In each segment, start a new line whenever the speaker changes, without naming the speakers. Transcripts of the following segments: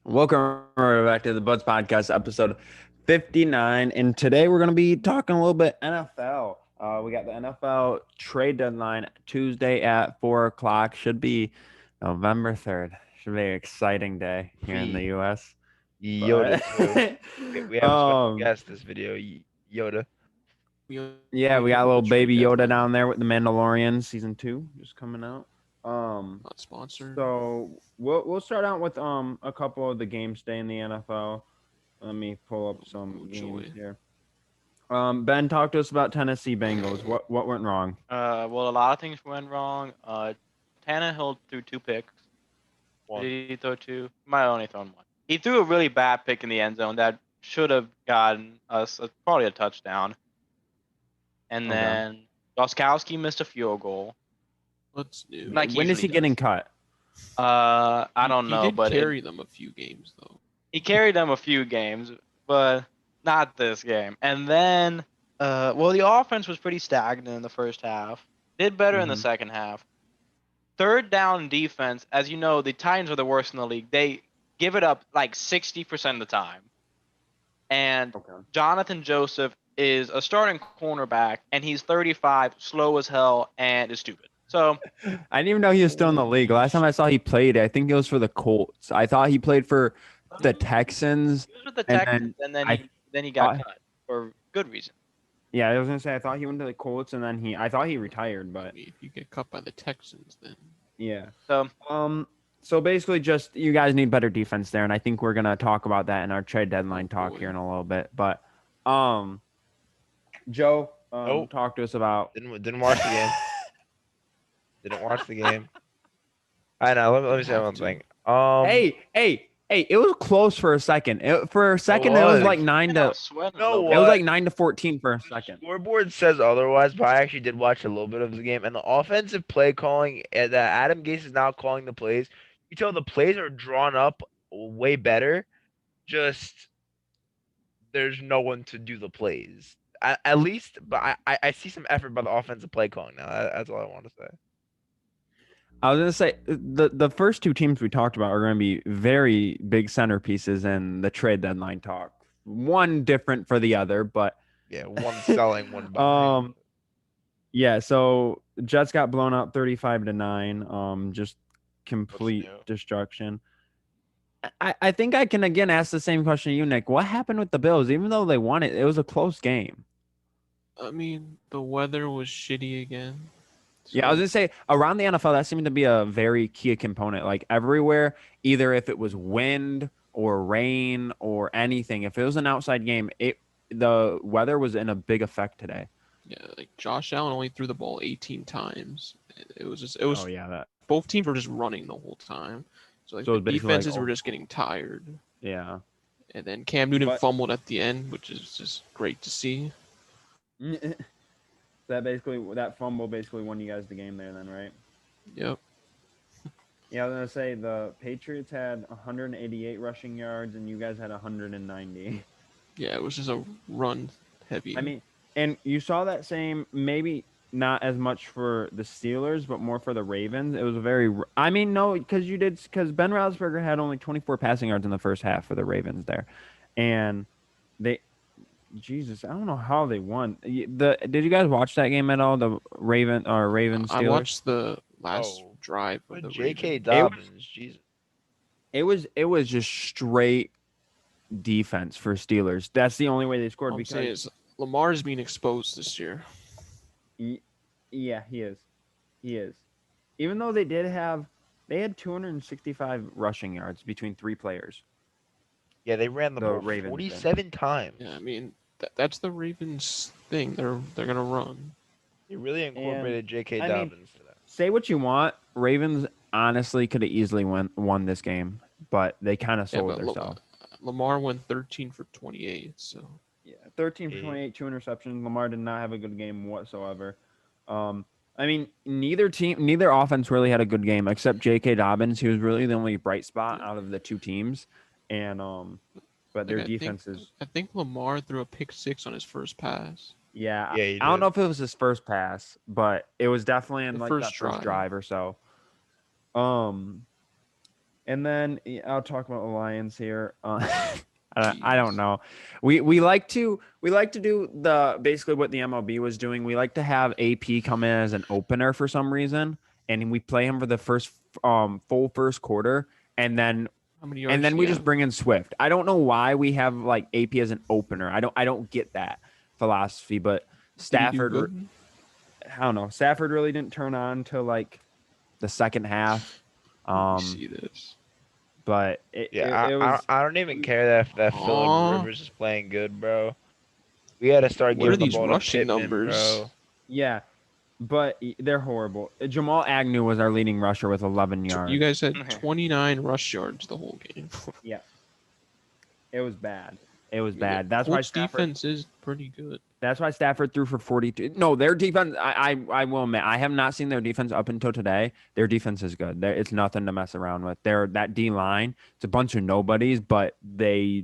Welcome back to the Buds Podcast, episode 59. And today we're going to be talking a little bit NFL. We got the NFL trade deadline Tuesday at 4 o'clock. Should be November 3rd. Should be an exciting day here in the U.S.
Yoda
But
too. We have a special guest this video, Yoda.
yeah, we got a little baby Yoda down there with the Mandalorian season 2 just coming out.
Not sponsored.
So we'll start out with a couple of the games today in the NFL. Let me pull up some games here. Ben, talk to us about Tennessee Bengals. What went wrong?
Well, a lot of things went wrong. Tannehill threw 2 picks.
One.
Did he throw 2? Might have only thrown 1. He threw a really bad pick in the end zone that should have gotten us probably a touchdown. And then Gostkowski missed a field goal.
What's new?
When is he getting cut?
I don't know, but
he did carry them a few games though.
He carried them a few games, but not this game. And then, the offense was pretty stagnant in the first half. Did better in the second half. Third down defense, as you know, the Titans are the worst in the league. They give it up like 60% of the time. And Jonathan Joseph is a starting cornerback, and he's 35, slow as hell, and is stupid. So
I didn't even know he was still in the league. Last time I saw he played, I think it was for the Colts. I thought he played for the Texans.
He was with the Texans, and then he got cut for good reason.
Yeah, I was gonna say I thought he went to the Colts, and then I thought he retired, but
if you get cut by the Texans, then
yeah.
So
basically, just you guys need better defense there, and I think we're gonna talk about that in our trade deadline talk here in a little bit. But Joe, talk to us about
Didn't watch the game. Didn't watch the game. I know. Let me say one thing.
Hey! It was close for a second. It was like 9 to.
No,
it was like 9-14 for a second.
Scoreboard says otherwise, but I actually did watch a little bit of the game, and the offensive play calling that Adam Gase is now calling the plays. You tell the plays are drawn up way better. Just there's no one to do the plays. At least, but I see some effort by the offensive play calling now. That's all I want to say.
I was gonna say the first 2 teams we talked about are gonna be very big centerpieces in the trade deadline talk. One different for the other, but
yeah, one selling, one buying.
Yeah. So Jets got blown out 35-9. Just complete destruction. I think I can again ask the same question to you, Nick. What happened with the Bills? Even though they won it, it was a close game.
I mean, the weather was shitty again. So.
Yeah, I was gonna say around the NFL that seemed to be a very key component. Like everywhere, either if it was wind or rain or anything, if it was an outside game, the weather was in a big effect today.
Yeah, like Josh Allen only threw the ball 18 times. It was both teams were just running the whole time. So the defenses were just getting tired.
Yeah.
And then Cam Newton fumbled at the end, which is just great to see.
That fumble basically won you guys the game there then, right?
Yep.
Yeah, I was gonna say the Patriots had 188 rushing yards and you guys had 190.
Yeah, it was just a run heavy.
I mean, and you saw that same, maybe not as much for the Steelers, but more for the Ravens. It was because Ben Roethlisberger had only 24 passing yards in the first half for the Ravens there, and Jesus, I don't know how they won. Did you guys watch that game at all? The Ravens Steelers?
I watched the last drive of the
J.K. Dobbins. Jesus.
It was just straight defense for Steelers. That's the only way they scored.
Because saying is Lamar is being exposed this year.
Yeah, he is. Even though they had 265 rushing yards between 3 players.
Yeah, they ran the ball 47 times.
Yeah, I mean that's the Ravens thing. They're gonna run.
They really incorporated J.K. Dobbins to that.
Say what you want, Ravens honestly could have easily won this game, but they kind of sold themselves.
Lamar went 13 for 28, so
yeah, 13 for 28, 2 interceptions. Lamar did not have a good game whatsoever. I mean, neither offense really had a good game except J.K. Dobbins. He was really the only bright spot out of the 2 teams, and but their defenses.
I think Lamar threw a pick 6 on his first pass.
Yeah, I don't know if it was his first pass, but it was definitely in the first drive or so. And then I'll talk about the Lions here. I don't know. We like to do the basically what the MLB was doing. We like to have AP come in as an opener for some reason, and we play him for the first full first quarter, and then we just bring in Swift. I don't know why we have like AP as an opener. I don't get that philosophy, but Stafford. I don't know. Stafford really didn't turn on till like the second half.
See this.
But it was.
I don't even care that Phillip Rivers is playing good, bro. We got to start giving the ball to Pittman, bro.
Yeah, but they're horrible. Jamal Agnew was our leading rusher with 11 yards.
You guys had 29 rush yards the whole game.
Yeah, it was bad. It was bad. That's why Stafford,
defense is pretty good.
That's why Stafford threw for 42. No, their defense. I will admit, I have not seen their defense up until today. Their defense is good. It's nothing to mess around with. That D line. It's a bunch of nobodies, but they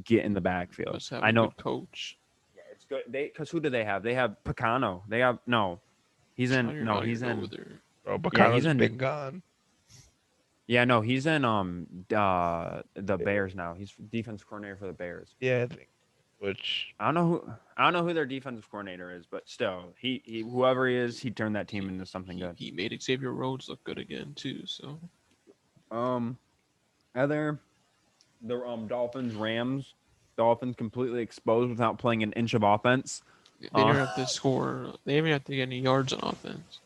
get in the backfield.
I know. Coach.
Yeah, it's good. Because who do they have? They have Picano. They have He's in. No, he's in.
Bro, Picano's been gone.
Yeah, no, he's in the Bears now. He's defense coordinator for the Bears.
Yeah, I think. Which
I don't know who their defensive coordinator is, but still, he whoever he is, he turned that team into something good.
He made Xavier Rhodes look good again too. So,
the Dolphins Rams. Dolphins completely exposed without playing an inch of offense.
They didn't have to score. They didn't have to get any yards on offense.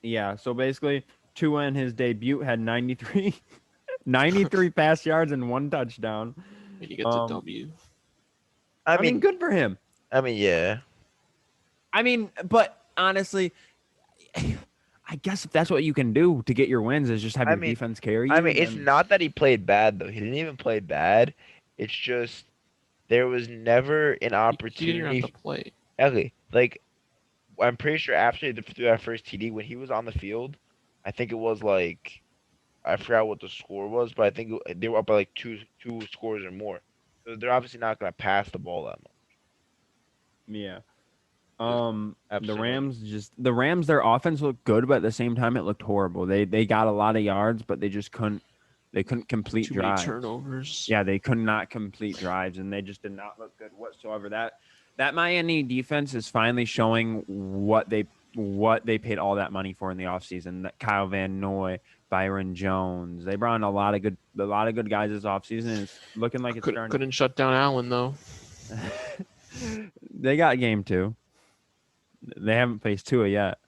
Yeah, so basically, Tua in his debut had 93 pass yards and 1 touchdown.
And he gets a W.
I mean, good for him.
I mean, yeah.
I mean, but honestly, I guess if that's what you can do to get your wins is just have your defense carry you.
I mean, it's not that he played bad, though. He didn't even play bad. It's just there was never an opportunity.
He didn't have to play.
Exactly. Like, I'm pretty sure after they threw that first TD, when he was on the field, I think it was like, I forgot what the score was, but I think they were up by like two scores or more. So they're obviously not going to pass the ball that much.
Yeah. The Rams, their offense looked good, but at the same time, it looked horrible. They got a lot of yards, but they just couldn't complete drives.
Too many turnovers.
Yeah, they could not complete drives, and they just did not look good whatsoever. That Miami defense is finally showing what they paid all that money for in the offseason. That Kyle Van Noy, Byron Jones, they brought in a lot of good guys this offseason. And it's looking like it's
couldn't shut down Allen though.
They got game 2. They haven't faced Tua yet.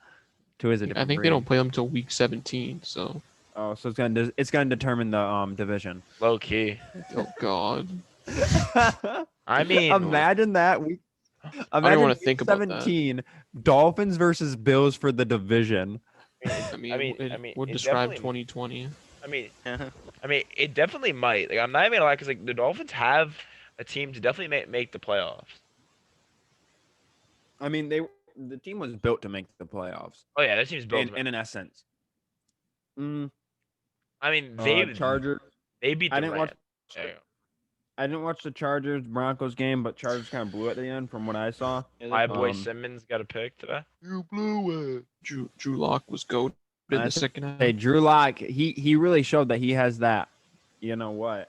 Tua's a different
I think
breed.
they don't play them until week 17. So.
Oh, so it's gonna determine the division.
Low key.
Oh God.
I mean,
imagine that week.
I don't want to think about
17 Dolphins versus Bills for the division.
I mean, it would describe 2020.
I mean, it definitely might. Like, I'm not even gonna lie, because like the Dolphins have a team to definitely make the playoffs.
I mean, the team was built to make the playoffs.
Oh yeah, that team's built
in an essence.
I mean,
Chargers.
They beat the Rams.
I didn't watch the Chargers Broncos game, but Chargers kind of blew at the end from what I saw.
My boy Simmons got a pick today.
You blew it. Drew Lock was goated in the second half.
Hey, Drew Lock, he really showed that he has that. You know what?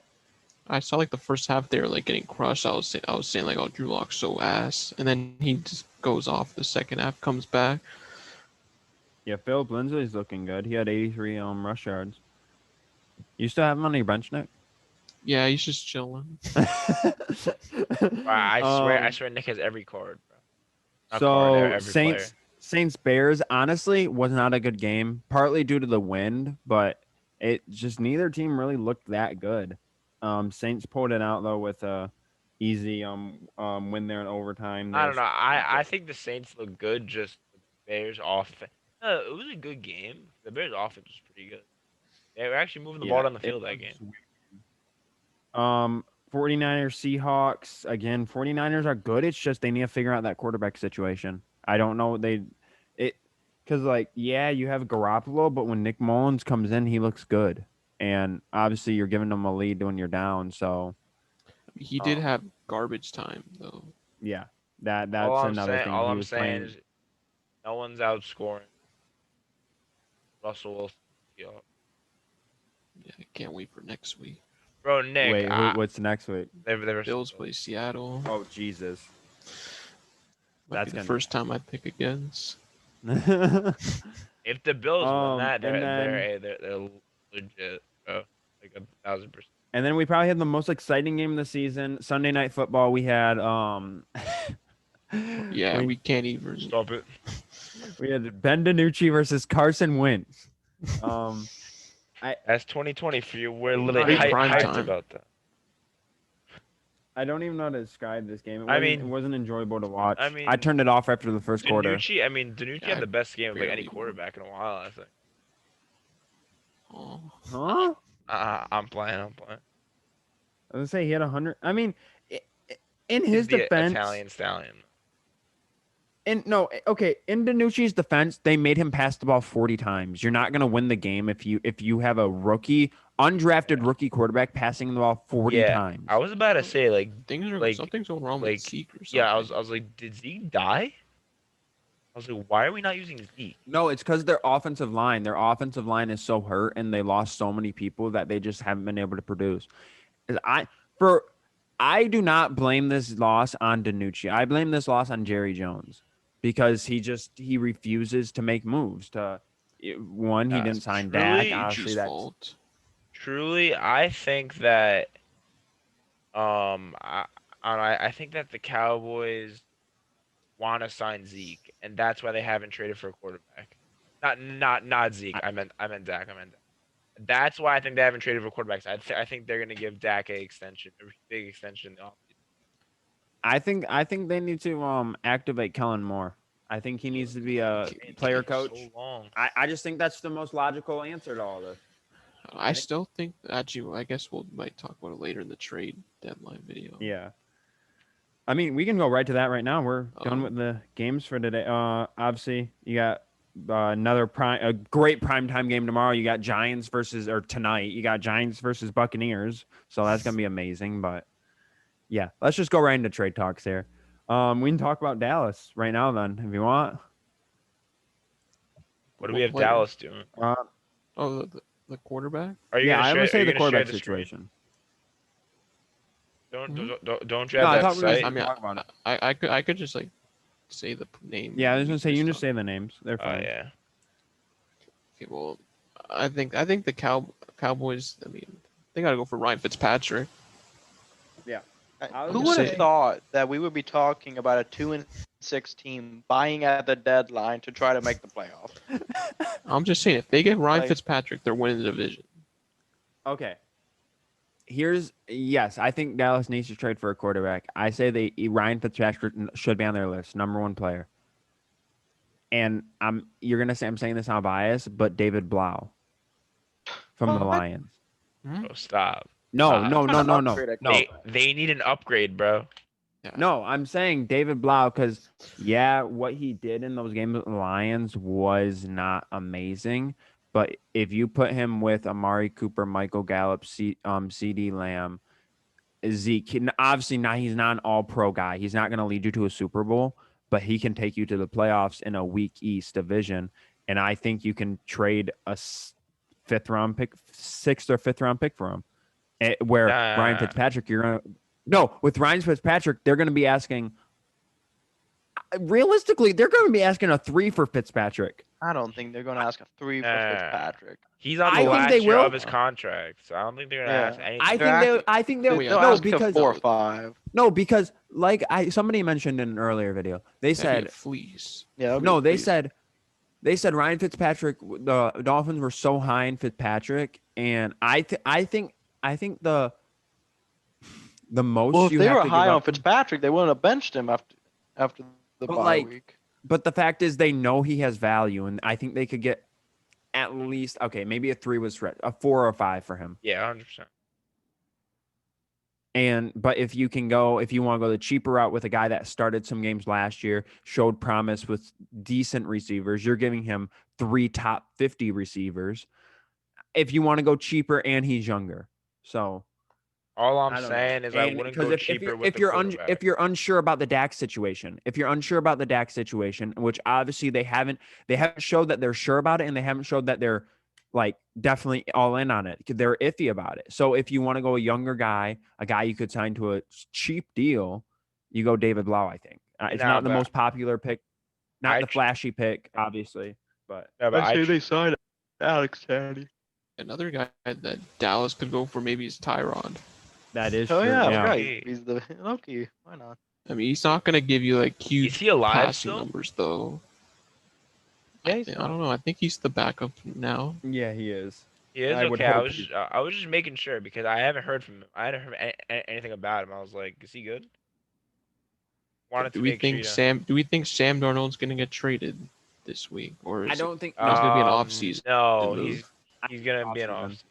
I saw like the first half they were like getting crushed. I was saying like, oh, Drew Lock's so ass, and then he just goes off. The second half comes back.
Yeah, Philip Lindsay's looking good. He had 83 rush yards. You still have him on your bench, Nick?
Yeah, he's just chilling.
I swear Nick has every card, bro.
So Saints Bears honestly was not a good game, partly due to the wind, but it just neither team really looked that good. Saints pulled it out though with a easy win there in overtime.
I don't know. I think the Saints look good. Just the Bears offense. It was a good game. The Bears offense was pretty good. They were actually moving the ball down the field that game.
49ers Seahawks again. 49ers are good. It's just they need to figure out that quarterback situation. I don't know because like you have Garoppolo, but when Nick Mullins comes in, he looks good, and obviously you're giving them a lead when you're down. So
he did have garbage time though.
Yeah, that's another thing.
All I'm saying is no one's outscoring Russell Wilson.
Yeah, I can't wait for next week.
Bro, Nick.
Wait, what's next week?
Bills play Seattle.
Oh, Jesus.
Might be the first time I pick against.
If the Bills win that,
and
they're legit, bro. Like 1,000%.
And then we probably had the most exciting game of the season, Sunday Night Football. We had
yeah, we can't even
stop it.
We had Ben DiNucci versus Carson Wentz.
That's 2020 for you. We're literally hyped about that.
I don't even know how to describe this game. It wasn't enjoyable to watch.
I
turned it off after the first quarter.
DiNucci had the best game of like any quarterback in a while, I think.
Oh.
Huh?
I'm playing.
I was gonna say he had 100. I mean, in his defense,
Italian stallion.
In DiNucci's defense, they made him pass the ball 40 times. You're not gonna win the game if you have a undrafted rookie quarterback passing the ball 40 times.
I was about to say
something's going wrong with Zeke or something.
Yeah, I was like, did Zeke die? I was like, why are we not using Zeke?
No, it's because their offensive line is so hurt and they lost so many people that they just haven't been able to produce. I do not blame this loss on DiNucci. I blame this loss on Jerry Jones because he refuses to make moves. He didn't sign Dak. Obviously, that's fault.
Truly, I think that I think that the Cowboys want to sign Zeke, and that's why they haven't traded for a quarterback. Not Zeke. I meant Dak. That's why I think they haven't traded for quarterbacks. I think they're gonna give Dak a big extension.
I think they need to activate Kellen Moore. I think he needs to be a player coach.
So long.
I just think that's the most logical answer to all this.
I still think actually. I guess might talk about it later in the trade deadline video.
Yeah. I mean, we can go right to that right now. We're done with the games for today. Obviously, you got a great primetime game tomorrow. You got tonight. You got Giants versus Buccaneers. So that's gonna be amazing. But yeah, let's just go right into trade talks here. We can talk about Dallas right now then, if you want.
What do we have Dallas doing?
The quarterback?
I would say the quarterback situation.
Don't drag that site.
I mean, I could just like say the name.
Yeah, I was gonna say you can just say the names. They're fine.
Yeah.
Okay, well, I think the Cowboys. I mean, they gotta go for Ryan Fitzpatrick.
Yeah.
Who would have thought that we would be talking about a 2-6 team buying at the deadline to try to make the playoffs?
I'm just saying, if they get Ryan Fitzpatrick, they're winning the division.
Okay. I think Dallas needs to trade for a quarterback. I say Ryan Fitzpatrick should be on their list, number one player. And you're gonna say I'm saying this on bias, but David Blau from the Lions.
Oh, stop.
No.
They need an upgrade, bro.
Yeah.
No, I'm saying David Blau because what he did in those games with the Lions was not amazing. But if you put him with Amari Cooper, Michael Gallup, CeeDee Lamb, Zeke, obviously he's not an all-pro guy. He's not going to lead you to a Super Bowl, but he can take you to the playoffs in a weak East division. And I think you can trade a sixth or fifth round pick for him. Ryan Fitzpatrick, with Ryan Fitzpatrick, they're going to be asking. Realistically, they're going to be asking a 3 for Fitzpatrick.
I don't think they're going to ask a 3 for Fitzpatrick.
He's on the last year of his contract, so I don't think they're going to ask anything.
I think they'll
ask because 4 or 5.
No, because somebody mentioned in an earlier video, they said
fleece.
Yeah. No, they said Ryan Fitzpatrick. The Dolphins were so high in Fitzpatrick, and I think the most.
Well, if they were high on Fitzpatrick, they wouldn't have benched him after the bye week.
But the fact is, they know he has value, and I think they could get at least maybe a 3 was a 4 or 5 for him.
Yeah, 100%.
But if you want to go the cheaper route with a guy that started some games last year, showed promise with decent receivers, you're giving him 3 top 50 receivers. If you want to go cheaper and he's younger, so.
All I'm saying is I wouldn't go cheaper with the quarterback.
If you're unsure about the Dak situation, which obviously they haven't showed that they're sure about it, and they haven't showed that they're like definitely all in on it. They're iffy about it. So if you want to go a younger guy, a guy you could sign to a cheap deal, you go David Blau. I think it's not the most popular pick, not the flashy pick, obviously, but
I say they signed Alex Taddy.
Another guy that Dallas could go for maybe is Tyrod.
That is true.
Yeah, right. He's the Loki. Why not?
I mean, he's not gonna give you like huge passing numbers though.
Yeah,
I don't know. I think he's the backup now.
Yeah, he is.
He is okay. I was just making sure because I haven't heard from him. I hadn't heard anything about him. I was like, is he good?
Do we think Sam Darnold's gonna get traded this week, or is
I don't think
it's gonna be an off season?
No, he's gonna be an off season.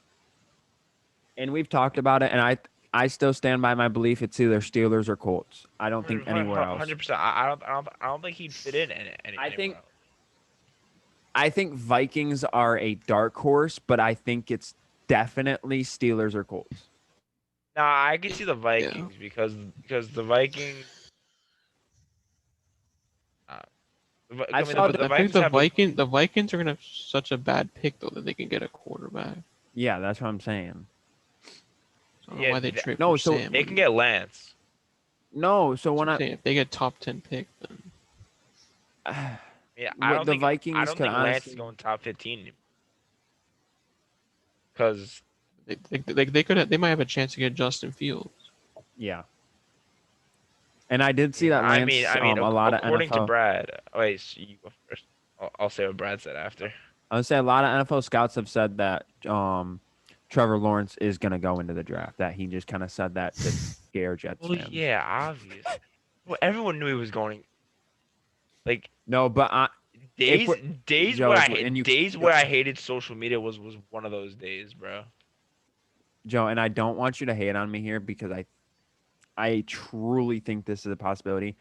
And we've talked about it, and I still stand by my belief. It's either Steelers or Colts. I don't think anywhere else.
100%. I don't think he'd fit in anywhere else.
I think Vikings are a dark horse, but I think it's definitely Steelers or Colts.
Nah, I can see the Vikings because the Vikings.
I think the Vikings are gonna have such a bad pick though that they can get a quarterback.
Yeah, that's what I'm saying.
I don't know why they trade for Sam.
They can get Lance.
No, so when
if they get top 10 pick, then
yeah, I don't think Lance is going top 15 because
they might have a chance to get Justin Fields.
Yeah. And I did see that Lance.
I mean,
a lot
according
of NFL,
to Brad. Wait, so you go first. I'll say what Brad said after.
I would say a lot of NFL scouts have said that Trevor Lawrence is going to go into the draft. That he just kind of said that to scare Jets fans.
Well, yeah, obvious. Well, everyone knew he was going. Like
no, but
days where I hated social media was one of those days, bro.
Joe, and I don't want you to hate on me here because I truly think this is a possibility.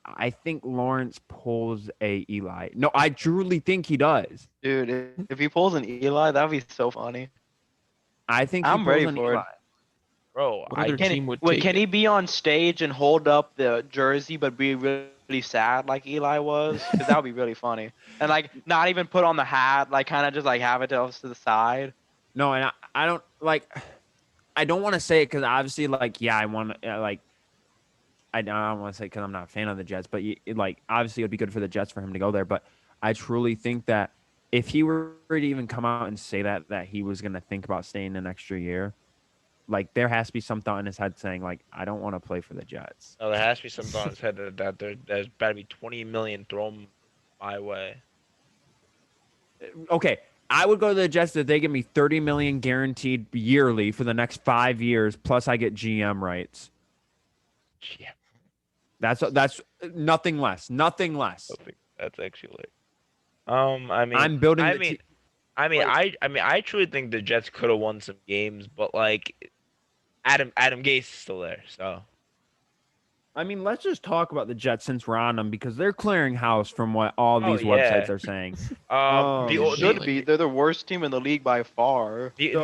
I think Lawrence pulls a Eli. No, I truly think he does.
Dude, if he pulls an Eli, that'd be so funny.
I think
I'm ready for it.
Bro,
can he be on stage and hold up the jersey but be really sad like Eli was? Because that would be really funny. And like not even put on the hat, like kind of just like have it to the side.
No, and I don't like. I don't want to say it because obviously, like, yeah, I want to like. I don't want to say because I'm not a fan of the Jets, but obviously it would be good for the Jets for him to go there. But I truly think that if he were to even come out and say that he was going to think about staying an extra year, like there has to be some thought in his head saying like, I don't want to play for the Jets.
No, there has to be some thought in his head that there's about to be $20 million thrown my way.
Okay. I would go to the Jets if they give me $30 million guaranteed yearly for the next 5 years, plus I get GM rights.
Yeah.
That's nothing less. Nothing less.
That's actually like, I mean,
I'm building.
I truly think the Jets could have won some games, but like, Adam Gase is still there, so.
I mean, let's just talk about the Jets since we're on them because they're clearing house from what all these websites are saying.
They're the worst team in the league by far.
The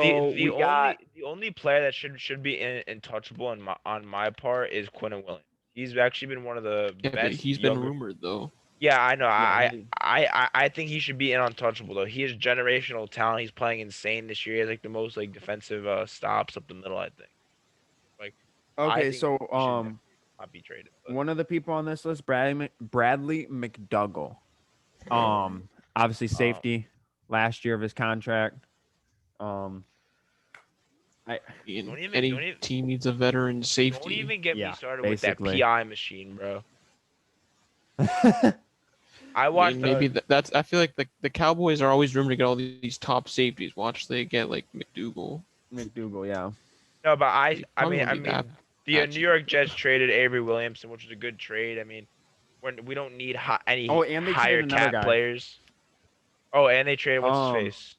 only player that should be untouchable on my part is Quentin Williams. He's actually been one of the best.
But he's been rumored though.
Yeah, I know. Yeah, I think he should be untouchable though. He is generational talent. He's playing insane this year. He has like the most like defensive stops up the middle. I think. Like.
Okay, so
not be traded.
One of the people on this list, Bradley McDougall. Obviously safety, last year of his contract.
Any team needs a veteran safety.
Don't even get me started with that PI machine, bro. I watched.
I feel like the Cowboys are always rumored to get all these top safeties. Watch they get like McDougall.
Yeah.
No, but I mean. The New York Jets traded Avery Williamson, which was a good trade. I mean, we don't need any higher cap players. Oh, and they traded what's his face?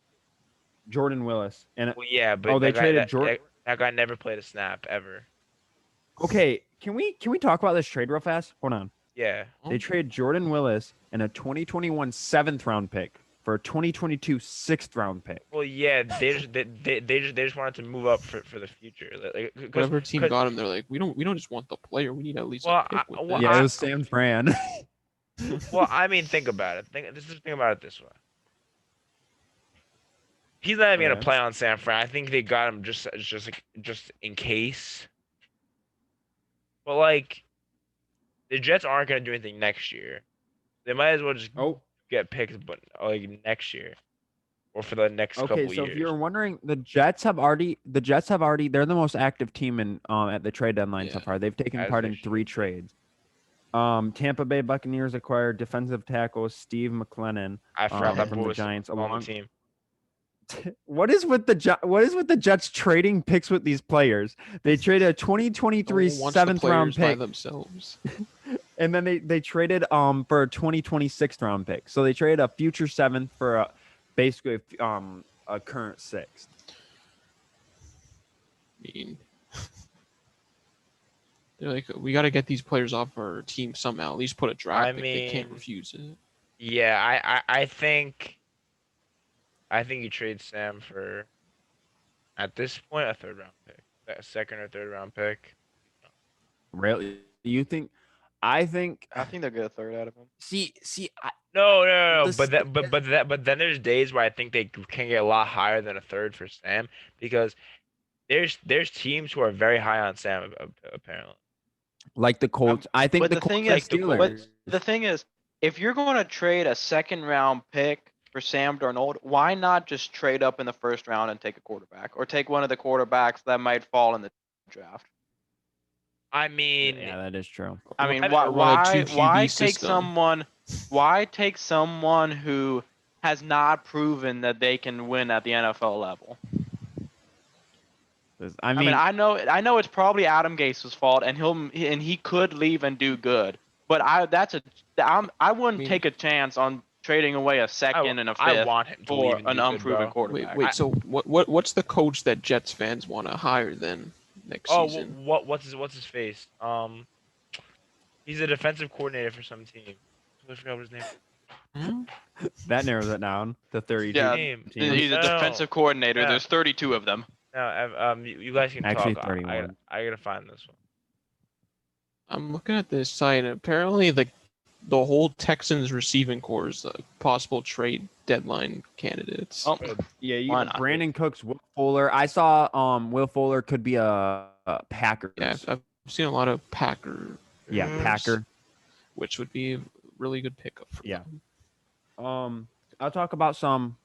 Jordan Willis. And
yeah, but
they traded Jordan.
That guy never played a snap ever.
Okay, can we talk about this trade real fast? Hold on.
Yeah.
They traded Jordan Willis and a 2021 7th round pick for a 2022 6th round pick.
Well, yeah, they just wanted to move up for the future. Like,
whatever team got him, they're like, we don't just want the player. We need at least a pick with
it was San Fran.
Well, I mean, think about it. Think about it this way. He's not even gonna play on San Fran. I think they got him just in case. But like, the Jets aren't gonna do anything next year. They might as well just get picked, but like next year or for the next couple years.
Okay, so if you're wondering, the Jets have already they're the most active team in at the trade deadline so far. They've taken part in 3 trades. Tampa Bay Buccaneers acquired defensive tackle Steve McLennan.
I forgot that
from the
was
Giants
on the team.
What is with the Jets trading picks with these players? They traded a 2023 7th round pick
by themselves.
And then they traded for a 2026 round pick. So they traded a future 7th for basically a current 6th.
I mean, they're like, we got to get these players off our team somehow. At least put a draft pick. They can't refuse it.
Yeah, I think you trade Sam for, at this point, a 3rd round pick, a 2nd or 3rd round pick.
Really? You think? I think
they'll get a 3rd out of him.
See,
No. But then there's days where I think they can get a lot higher than a 3rd for Sam, because there's teams who are very high on Sam apparently.
Like the Colts. I think the
thing is, if you're going to trade a 2nd round pick for Sam Darnold, why not just trade up in the 1st round and take a quarterback, or take one of the quarterbacks that might fall in the draft?
I mean,
yeah, that is true.
I mean, why take someone who has not proven that they can win at the NFL level?
I mean,
I know it's probably Adam Gase's fault, and he could leave and do good, but I wouldn't take a chance on trading away a 2nd and a 5th for an unproven quarterback.
Wait. So what's the coach that Jets fans want to hire then next season?
What's his face? He's a defensive coordinator for some team. I forgot what his name.
That narrows it down to 32.
Yeah,
teams.
He's a defensive coordinator. Yeah. There's 32 of them.
No, you guys can
actually
talk.
31.
I gotta find this one.
I'm looking at this site, and apparently the whole Texans receiving corps is possible trade deadline candidates.
Oh, yeah, you got Brandon Cooks, Will Fuller. I saw Will Fuller could be a Packers.
Yeah, I've seen a lot of Packer.
Yeah, Packer,
which would be a really good pickup for them.
I'll talk about some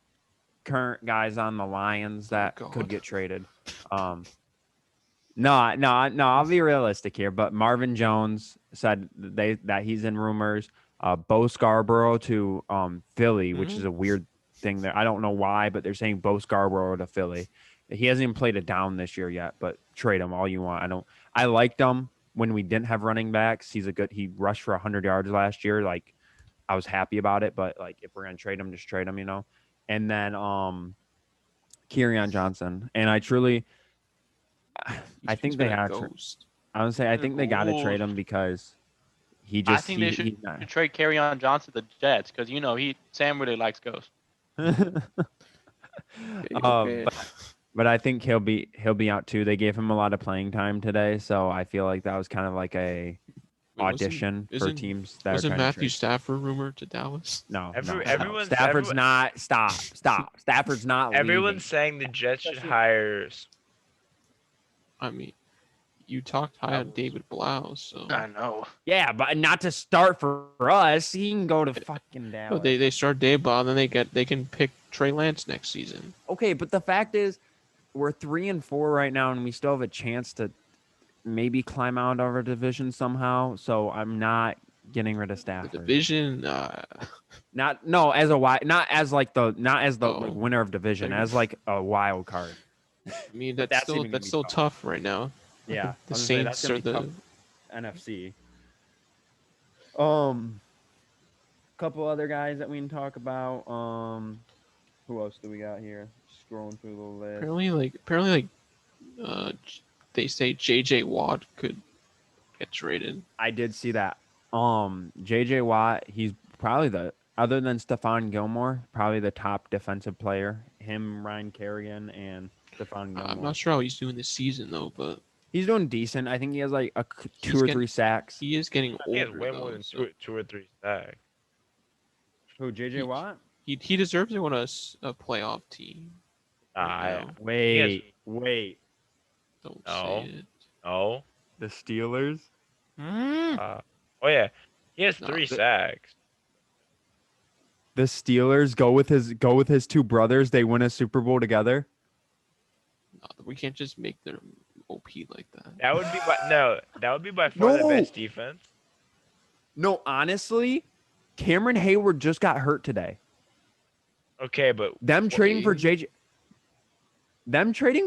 current guys on the Lions that could get traded. No, I'll be realistic here, but Marvin Jones said that he's in rumors. Bo Scarborough to Philly, which is a weird thing there. I don't know why, but they're saying Bo Scarborough to Philly. He hasn't even played a down this year yet, but trade him all you want. I liked him when we didn't have running backs. He rushed for 100 yards last year. Like, I was happy about it, but like, if we're gonna trade him, just trade him, And then Kerryon Johnson, and I think they have to. I would say I think they got to trade him because he just.
I think they should trade Kerryon Johnson to the Jets because Sam really likes ghosts.
But I think he'll be out too. They gave him a lot of playing time today, so I feel like that was kind of like a audition for teams that
wasn't Matthew Stafford rumored to Dallas?
No, Stafford's not. Stop. Stafford's not.
Everyone's saying the Jets should hire.
I mean, you talked high on David Blau, so
I know.
Yeah, but not to start for us. He can go to fucking Dallas.
No, they start David Blau, then they can pick Trey Lance next season.
Okay, but the fact is, we're 3-4 right now, and we still have a chance to maybe climb out of our division somehow. So I'm not getting rid of Stafford.
The division,
not as the winner of division, as like a wild card.
I mean, that's still tough right now.
Yeah,
the Saints are the
NFC. Couple other guys that we can talk about. Who else do we got here? Scrolling through the list.
Apparently, they say J.J. Watt could get traded.
I did see that. J.J. Watt, he's probably other than Stephon Gilmore, probably the top defensive player. Him, Ryan Kerrigan, and Stephon Gilmore.
I'm not sure how he's doing this season though, but
he's doing decent. I think he has like 2 or 3 sacks.
He is getting older.
He has way more than 2 or 3 sacks.
Who, J.J. Watt?
He deserves to win a playoff team. Right now.
Wait.
Don't
No.
say it.
No.
The Steelers?
Oh yeah, he has
No,
3 sacks.
The Steelers go with his two brothers. They win a Super Bowl together.
No, we can't just make them OP like that.
That would be by far the best defense.
No, honestly, Cameron Hayward just got hurt today.
Okay, but
Them trading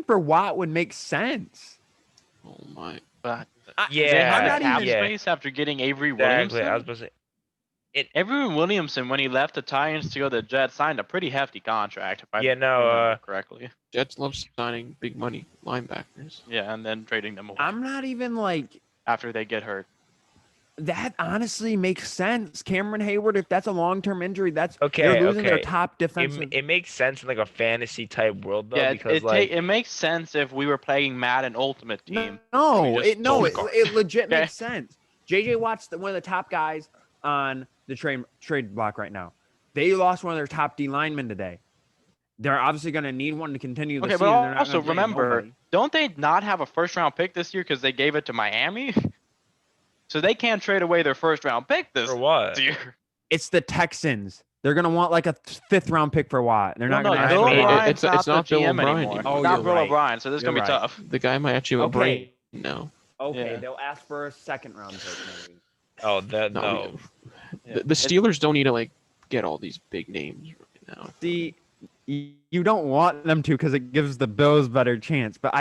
for Watt would make sense.
Oh my.
But
yeah,
they had
not
a cap
even-
space after getting Avery
exactly.
Williamson.
I was supposed to say.
Avery Williamson, when he left the Titans to go to the Jets, signed a pretty hefty contract. If I remember correctly.
Jets love signing big money linebackers.
Yeah, and then trading them away
I'm not even like
after they get hurt.
that. Honestly, makes sense. Cameron Hayward, if that's a long-term injury, that's
Okay,
they're losing their
okay.
top defensive.
It makes sense in like a fantasy type world though,
Yeah,
because
it makes sense if we were playing Madden Ultimate Team.
It legit
Okay.
makes sense. JJ Watt's one of the top guys on the trade block right now. They lost one of their top D linemen today. They're obviously going to need one to continue the
Okay,
season.
but
They're not
also
gonna play
remember,
nobody.
don't they not have a first round pick this year because they gave it to Miami? So they can't trade away their first round pick this
for what?
year.
It's the Texans. They're going to want like a 5th-round pick for Watt. They're not going to.
Bill
I mean,
O'Brien's
it's not
the
Bill
GM
O'Brien
anymore.
anymore.
Oh,
Not
you're
Bill
right.
O'Brien, so this is
You're
gonna be
right.
tough.
The guy might actually have a brain now.
Okay,
Yeah.
they'll ask for a 2nd-round pick maybe.
Oh, that
No,
no.
Yeah.
The Steelers don't need to like get all these big names right now.
See, you don't want them to because it gives the Bills better chance. But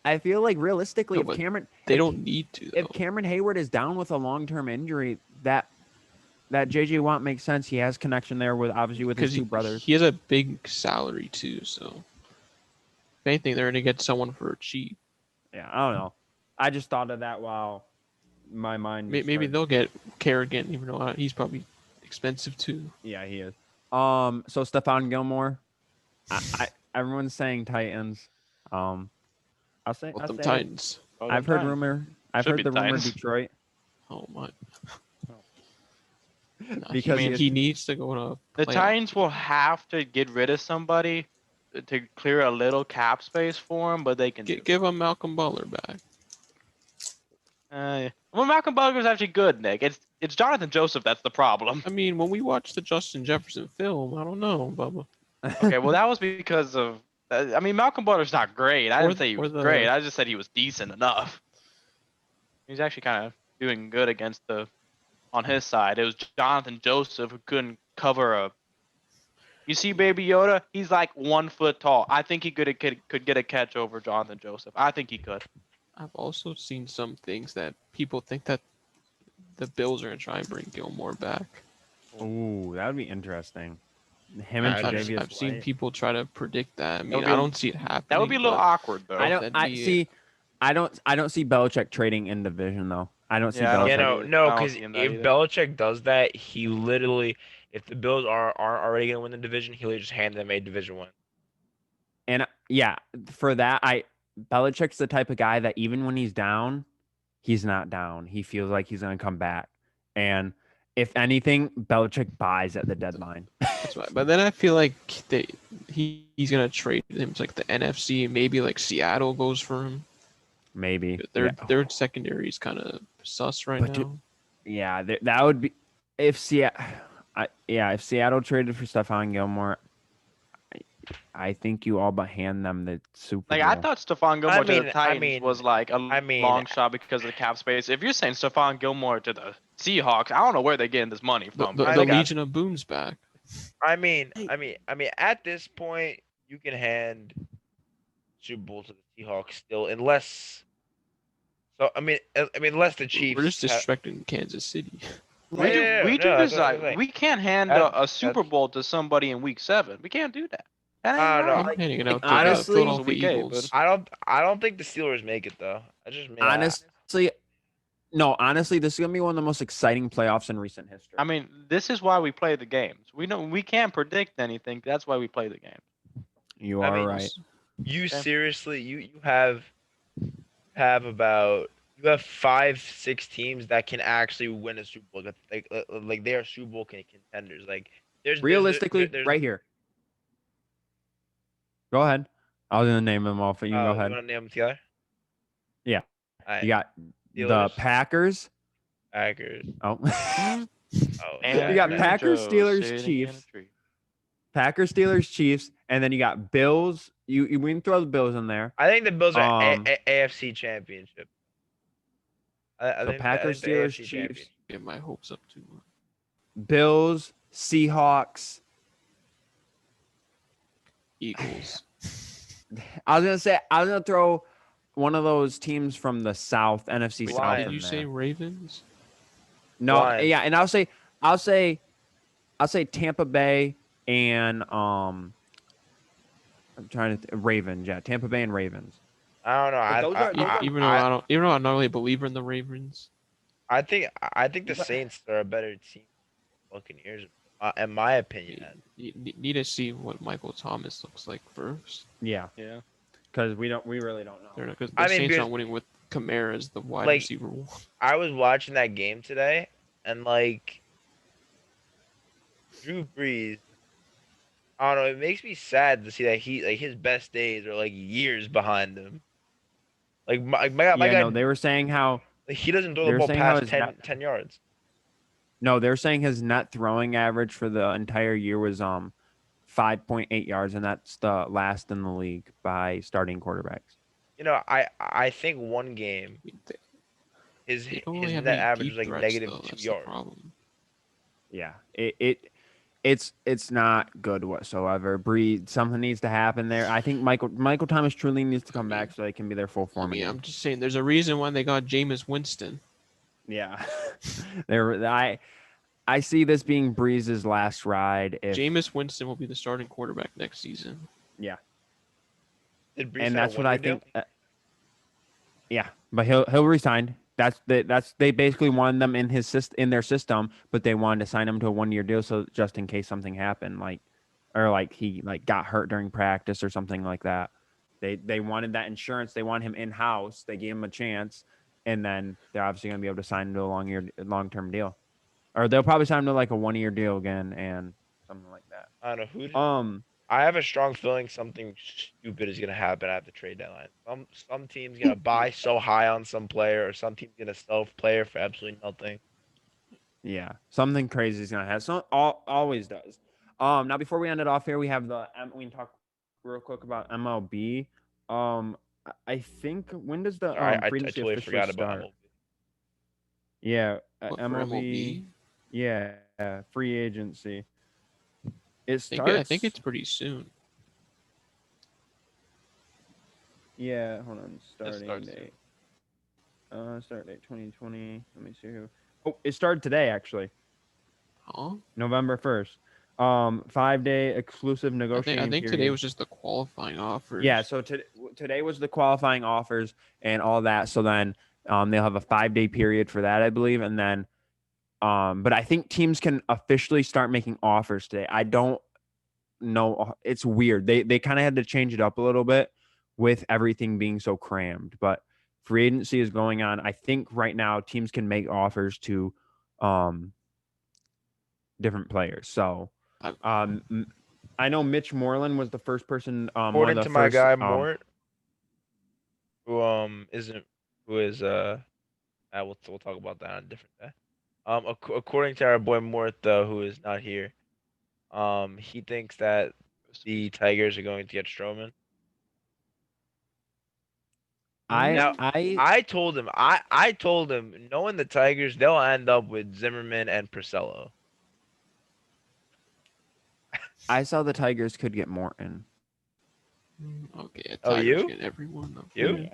I feel like realistically,
No,
if
but
Cameron
They
if-
don't need to.
if
Though.
Cameron Hayward is down with a long-term injury, that JJ Watt makes sense. He has connection there with obviously with his two brothers.
He has a big salary too, so if anything, they're gonna get someone for cheap.
Yeah, I don't know. I just thought of that while my mind. just
Maybe
started-
they'll get Kerrigan, even though he's probably expensive too.
Yeah, he is. So Stephon Gilmore, everyone's saying Titans. I'll say.
With
I'll
them
say
Titans.
I've heard rumor. I've
Should
heard
be
the rumor
Titans.
Detroit
Oh my! No,
because
he needs to go to
The
playoff.
Titans will have to get rid of somebody to clear a little cap space for him, but they can
Give him Malcolm Butler back.
Well, Malcolm Butler's actually good, Nick. It's Jonathan Joseph that's the problem.
I mean, when we watched the Justin Jefferson film, I don't know, Bubba.
Okay, well that was because of. I mean, Malcolm Butler's not great. I
Or
didn't say he was great. I just said he was decent enough. He's actually kind of doing good against on his side. It was Jonathan Joseph who couldn't cover a. You see, Baby Yoda, he's like 1 foot tall. I think he could get a catch over Jonathan Joseph. I think he could.
I've also seen some things that people think that the Bills are gonna try and bring Gilmore back.
Ooh, that would be interesting. Him and Tre'Davious
I've seen
White.
people try to predict that. I mean,
would be-
I don't see it happening.
That would be a little
but
awkward though.
that'd be-
I don't see Belichick trading in division though. I don't see
Yeah, I don't
Belichick.
Yeah,
think
no,
I don't
because
see him that
if
either.
Belichick does that, he literally, if the Bills aren't already gonna win the division, he'll just hand them a division win.
And yeah, for that, Belichick's the type of guy that even when he's down, he's not down. He feels like he's gonna come back. And if anything, Belichick buys at the deadline.
That's why. But then I feel like he's gonna trade him to like the NFC. Maybe like Seattle goes for him.
Maybe
Their secondary is kind of sus right
But
now.
yeah, that would be if Seattle. If Seattle traded for Stephon Gilmore, I think you all but hand them the Super
Like
Bowl.
I thought Stephon Gilmore to the Titans was like a
I mean-
long shot because of the cap space. If you're saying Stephon Gilmore to the Seahawks, I don't know where they're getting this money
The,
from.
the,
but
the
they got-
Legion of Boom's back.
I mean, at this point, you can hand Super Bowl to the Seahawks still, unless. So unless the Chiefs.
We're just disrespecting Kansas City.
we do
that's
this
what I'm
like
saying.
we can't hand a Super Bowl to somebody in week 7. We can't do that. That ain't
No,
right.
I'm handing it out to
honestly-
the Philadelphia
Week 8,
Eagles.
I don't think the Steelers make it though.
Honestly, this is gonna be one of the most exciting playoffs in recent history.
I mean, this is why we play the games. We can't predict anything. That's why we play the game.
you
I
are
mean,
right.
You
Okay.
seriously, you have about 5-6 teams that can actually win a Super Bowl. Like they are Super Bowl contenders. Like there's
Realistically,
there's-
right here. Go ahead. I was gonna name them all, but you can go ahead.
You want to name them together?
Yeah.
All
You
right.
got the
Steelers.
Packers.
Packers.
Oh.
Oh,
You got
Jack,
Packers,
Joe
Steelers,
sitting in a
Chiefs.
tree.
Packers, Steelers, Chiefs, and then you got Bills. We can throw the Bills in there.
I think the Bills are
Um,
AFC Championship. I
So
think
Packers,
the
Steelers,
AFC
Chiefs,
Championship.
Get my hopes up too much.
Bills, Seahawks.
Eagles.
I was gonna throw one of those teams from the South, NFC
Wait,
South.
did
in
you
there.
say Ravens?
No?
Lions.
Yeah, and I'll say Tampa Bay and I'm trying to Ravens. Yeah, Tampa Bay and Ravens.
I don't know.
But those are-
Even though I'm not really a believer in the Ravens.
I think the Saints are a better team than Buccaneers, in my opinion.
You need to see what Michael Thomas looks like first.
Yeah,
Yeah.
because we really don't know.
Because
I
the
mean,
Saints
because-
aren't winning with Kamara as the wide
Like-
receiver one.
I was watching that game today, and like Drew Brees, I don't know. It makes me sad to see that his best days are like years behind him. Like my guy,
No, they were saying how
like, he doesn't throw
they
the
were
ball
saying how
past
his
10 yards.
no, they're saying his net throwing average for the entire year was 5.8 yards, and that's the last in the league by starting quarterbacks.
You know, I think one game his
They don't really
net
have any
average
deep
was like
threats,
negative
though.
2
That's the
yards.
problem.
Yeah, it's not good whatsoever. Something needs to happen there. I think Michael Thomas truly needs to come back so they can be their full form again.
I'm just saying, there's a reason why they got Jameis Winston.
Yeah, I see this being Breeze's last ride. If
Jameis Winston will be the starting quarterback next season.
yeah,
Did Brees
and
sign
that's
a
what I
one-year
think.
deal?
Yeah, but he'll resign. They basically wanted them in their system, but they wanted to sign him to a 1-year deal, so just in case something happened, or he got hurt during practice or something like that. They wanted that insurance. They want him in house. They gave him a chance, and then they're obviously going to be able to sign him to a long-term deal, or they'll probably sign him to like a 1-year deal again and something like that.
I don't know who. I have a strong feeling something stupid is gonna happen at the trade deadline. Some team's gonna buy so high on some player, or some team's gonna sell a player for absolutely nothing.
Yeah, something crazy is gonna happen. So always does. Now before we end it off here, we have we can talk real quick about MLB. I think when does the
I
free agency
totally
officially
forgot
start?
about MLB.
Yeah,
What, for
MLB.
MLB?
Yeah, free agency. It
I
starts.
think it's pretty soon.
Yeah, hold on. Starting
starts
date. Start date 2020. Let me see who. Oh, it started today actually,
Huh?
November 1st. 5-day exclusive
I
negotiating
think
period.
today was just the qualifying offers.
Yeah, so today was the qualifying offers and all that. So then they'll have a 5-day period for that, I believe, and then but I think teams can officially start making offers today. I don't know. It's weird. They kind of had to change it up a little bit with everything being so crammed, but free agency is going on. I think right now teams can make offers to different players. So I know Mitch Moreland was the first person.
According to my guy Mort, who is we'll talk about that on a different day. According to our boy Mort, though, who is not here, he thinks that the Tigers are going to get Stroman. I told him, knowing the Tigers, they'll end up with Zimmerman and Porcello.
I saw the Tigers could get Morton.
Okay.
Oh,
Tigers
you?
get everyone.
You?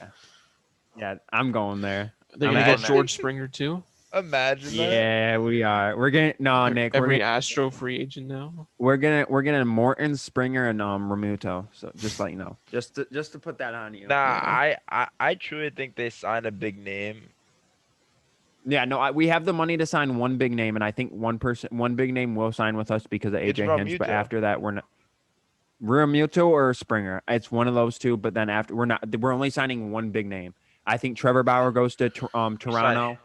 Yeah, I'm going there.
They're gonna get George Springer too.
Imagine that.
Yeah, we are. We're getting Nick.
Every Astro free agent now.
We're getting Morton, Springer, and Ramuto. So just let you know, just to put that on you.
Nah, I truly think they signed a big name.
Yeah, no, we have the money to sign one big name, and I think one big name will sign with us because of
It's
AJ Hinch. But
Realmuto.
after that, we're not. Realmuto or Springer. It's one of those two. But then after, we're only signing one big name. I think Trevor Bauer goes to Toronto.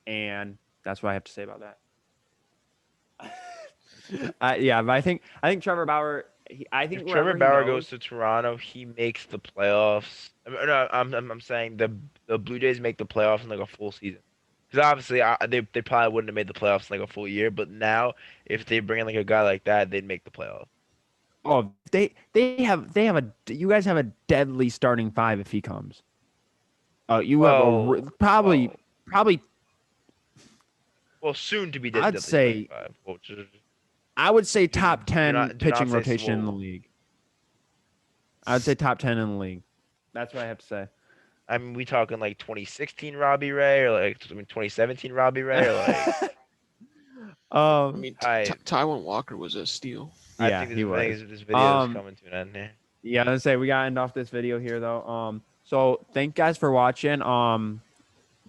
And that's what I have to say about that. Yeah, but I think Trevor Bauer I think
if Trevor
wherever he
Bauer
goes,
goes to Toronto, he makes the playoffs. No, I'm saying the Blue Jays make the playoffs in like a full season. Because obviously, they probably wouldn't have made the playoffs in like a full year. But now, if they bring in like a guy like that, they'd make the playoffs.
oh, they have a you guys have a deadly starting five if he comes. You have
Well,
probably
soon to be
I'd
deadly
say
25.
I would say
Do-
top
do
10
not
pitching
say
rotation in the
swole.
league. I would say top 10 in the league. That's what I have to say.
I mean, we talking like 2016 Robbie Ray or like 2017 Robbie Ray or like
I mean,
I
Taiwan Walker was a steal.
I
Yeah,
think
he was.
this video is coming to an end here.
Yeah, let's say we gotta end off this video here though. So thank you guys for watching.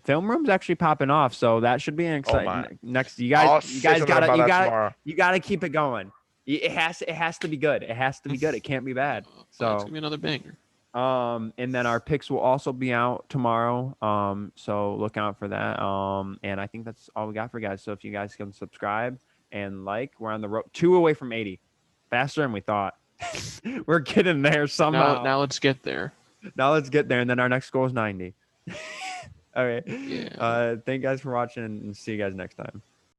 Film room's actually popping off, so that should be an exciting next. You guys gotta keep it going. It has to be good. It has to be good. It can't be bad. So
it's gonna be another banger.
And then our picks will also be out tomorrow. So look out for that. And I think that's all we got for you guys. So if you guys can subscribe and like, we're on the road 2 away from 80, faster than we thought. We're getting there somehow.
Now let's get there.
Now let's get there, and then our next goal is 90. All right.
Yeah.
Thank you guys for watching, and see you guys next time.